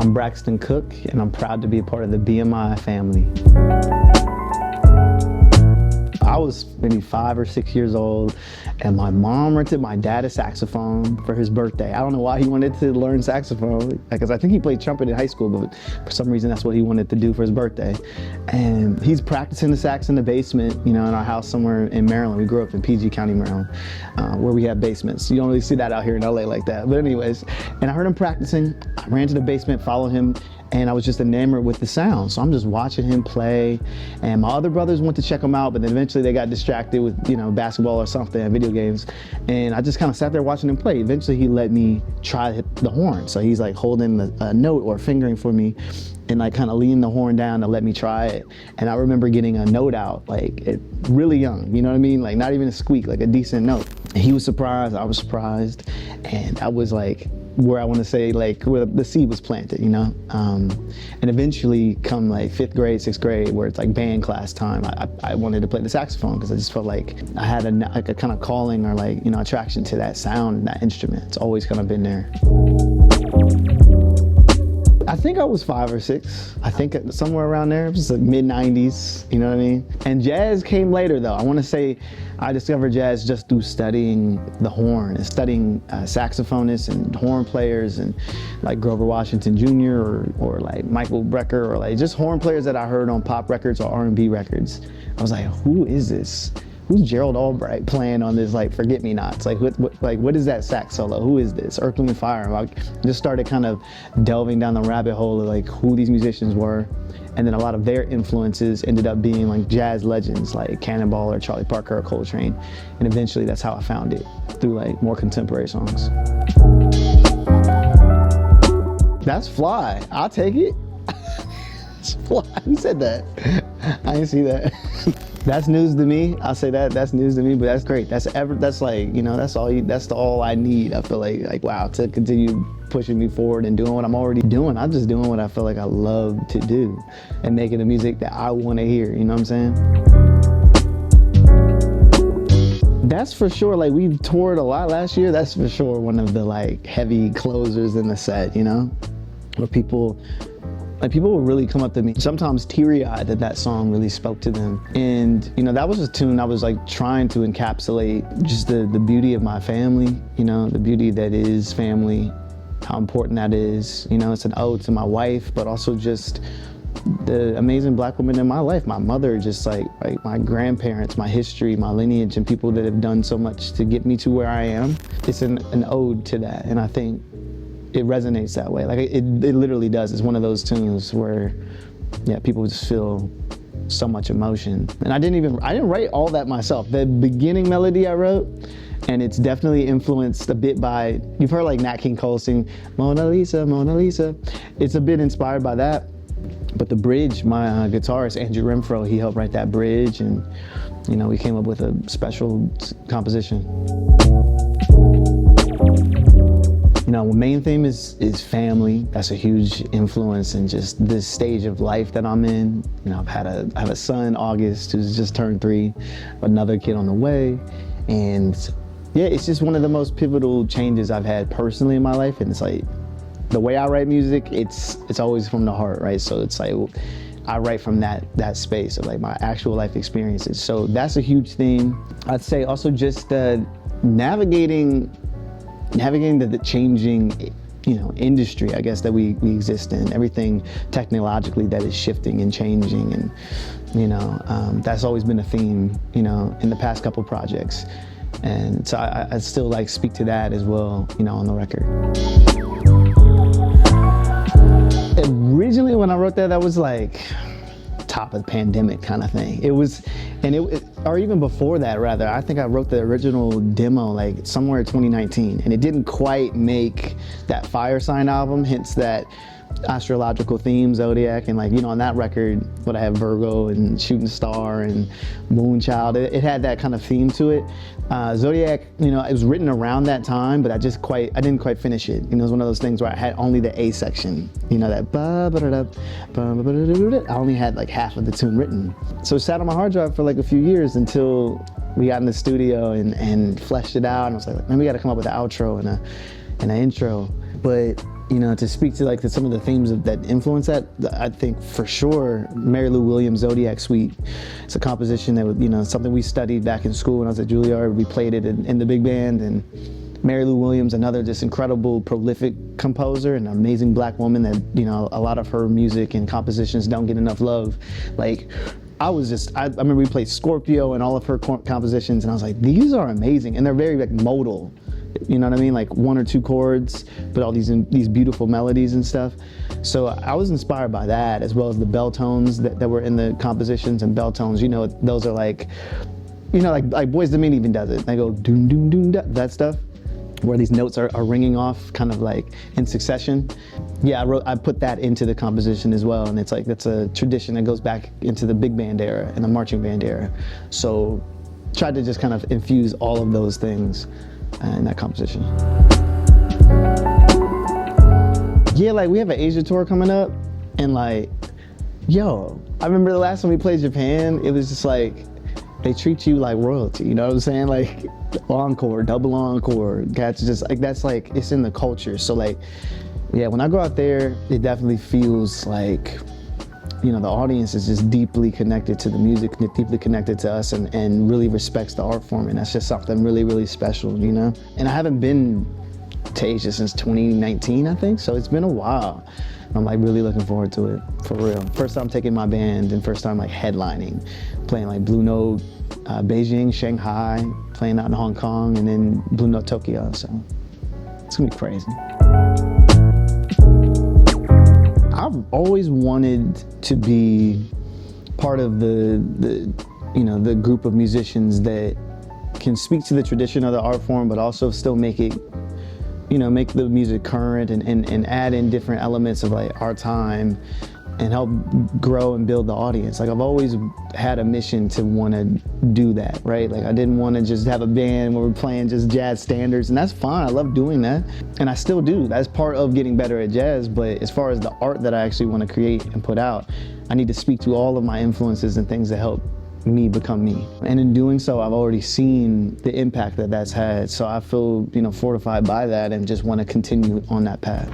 I'm Braxton Cook, and I'm proud to be a part of the BMI family. I was maybe 5 or 6 years old, and my mom rented my dad a saxophone for his birthday. I don't know why he wanted to learn saxophone, because I think he played trumpet in high school, but for some reason that's what he wanted to do for his birthday. And he's practicing the sax in the basement, you know, in our house somewhere in Maryland. We grew up in PG County, Maryland, where we have basements. You don't really see that out here in LA like that. But anyways, and I heard him practicing. I ran to the basement, followed him, and I was just enamored with the sound. So I'm just watching him play, and my other brothers went to check him out, but then eventually they got distracted with, you know, basketball or something, video games. And I just kind of sat there watching him play. Eventually he let me try the horn. So he's like holding a note or fingering for me, and like kind of leaning the horn down to let me try it. And I remember getting a note out, like really young, you know what I mean? Like not even a squeak, like a decent note. And he was surprised, I was surprised. And I was like, where I want to say, like, where the seed was planted, you know? And eventually come like 5th grade, 6th grade, where it's like band class time, I wanted to play the saxophone because I just felt like I had a kind of calling or like, you know, attraction to that sound and that instrument. It's always kind of been there. I think I was 5 or 6. I think somewhere around there. It was like mid-90s, you know what I mean? And jazz came later though. I want to say I discovered jazz just through studying the horn and studying saxophonists and horn players and like Grover Washington Jr. or like Michael Brecker or like just horn players that I heard on pop records or R&B records. I was like, who is this? Who's Gerald Albright playing on this like Forget-Me-Nots? Like what is that sax solo? Who is this? Earth, Wind & Fire. I just started kind of delving down the rabbit hole of like who these musicians were. And then a lot of their influences ended up being like jazz legends like Cannonball or Charlie Parker or Coltrane. And eventually that's how I found it, through like more contemporary songs. That's fly. I'll take it. It's fly. Who said that? I didn't see that. That's news to me. I'll say that's news to me, but that's great. That's like, you know, that's all I need. I feel like wow, to continue pushing me forward and doing what I'm already doing. I'm just doing what I feel like I love to do and making the music that I want to hear, you know what I'm saying? That's for sure. Like, we've toured a lot last year. That's for sure one of the like heavy closers in the set, you know, where people will really come up to me, sometimes teary-eyed, that song really spoke to them. And, you know, that was a tune I was like trying to encapsulate just the beauty of my family, you know, the beauty that is family, how important that is. You know, it's an ode to my wife, but also just the amazing Black women in my life. My mother, just like my grandparents, my history, my lineage, and people that have done so much to get me to where I am. It's an ode to that, and I think it resonates that way. Like it literally does. It's one of those tunes where, yeah, people just feel so much emotion. And I didn't write all that myself. The beginning melody I wrote, and it's definitely influenced a bit by, you've heard like Nat King Cole sing, Mona Lisa, Mona Lisa. It's a bit inspired by that. But the bridge, my guitarist, Andrew Renfro, he helped write that bridge, and, you know, we came up with a special composition. You know, the main theme is family. That's a huge influence in just this stage of life that I'm in. You know, I have a son, August, who's just turned 3, another kid on the way. And yeah, it's just one of the most pivotal changes I've had personally in my life. And it's like, the way I write music, it's always from the heart, right? So it's like, I write from that space of like my actual life experiences. So that's a huge theme. I'd say also just navigating the changing, you know, industry, I guess, that we exist in. Everything technologically that is shifting and changing, and, you know, that's always been a theme, you know, in the past couple projects. And so I still like speak to that as well, you know, on the record. Originally when I wrote that was like top of the pandemic kind of thing. It was, or even before that rather, I think I wrote the original demo like somewhere in 2019, and it didn't quite make that Fire Sign album, hence that astrological theme, Zodiac, and like, you know, on that record, what I have Virgo and Shooting Star and Moonchild, it had that kind of theme to it. Zodiac, you know, it was written around that time, but I didn't quite finish it. You know, it was one of those things where I had only the A section, you know, that I only had like half of the tune written. So it sat on my hard drive for like a few years until we got in the studio and fleshed it out, and I was like, man, we got to come up with an outro and and the intro. But to speak to to some of the themes that influence that, I think for sure Mary Lou Williams' Zodiac Suite. It's a composition that something we studied back in school when I was at Juilliard. We played it in the big band, and Mary Lou Williams, another just incredible, prolific composer, and an amazing black woman that a lot of her music and compositions don't get enough love. I remember we played Scorpio and all of her compositions, and I was like, these are amazing, and they're very modal. You know what I mean? Like 1 or 2 chords, but all these beautiful melodies and stuff. So I was inspired by that, as well as the bell tones that were in the compositions. And bell tones, those are like Boyz II Men even does it. They go doom doom doom da, that stuff, where these notes are ringing off kind of like in succession. Yeah, I put that into the composition as well, and it's like that's a tradition that goes back into the big band era and the marching band era. So tried to just kind of infuse all of those things in that composition. Yeah, we have an Asia tour coming up, and I remember the last time we played Japan, it was just they treat you like royalty, you know what I'm saying? Encore, double encore, that's just that's it's in the culture. So yeah, when I go out there, it definitely feels the audience is just deeply connected to the music, deeply connected to us, and really respects the art form, and that's just something really, really special, And I haven't been to Asia since 2019, I think, so it's been a while. I'm really looking forward to it, for real. First time taking my band, and first time headlining, playing Blue Note, Beijing, Shanghai, playing out in Hong Kong, and then Blue Note Tokyo, so it's gonna be crazy. I've always wanted to be part of the group of musicians that can speak to the tradition of the art form, but also still make it, make the music current and add in different elements of our time and help grow and build the audience. I've always had a mission to want to do that, right? I didn't want to just have a band where we're playing just jazz standards, and that's fine. I love doing that, and I still do. That's part of getting better at jazz, but as far as the art that I actually want to create and put out, I need to speak to all of my influences and things that help me become me. And in doing so, I've already seen the impact that that's had. So I feel, fortified by that and just want to continue on that path.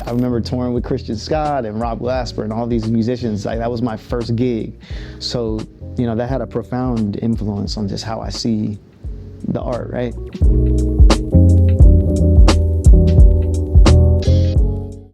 I remember touring with Christian Scott and Rob Glasper and all these musicians. That was my first gig. So, that had a profound influence on just how I see the art, right?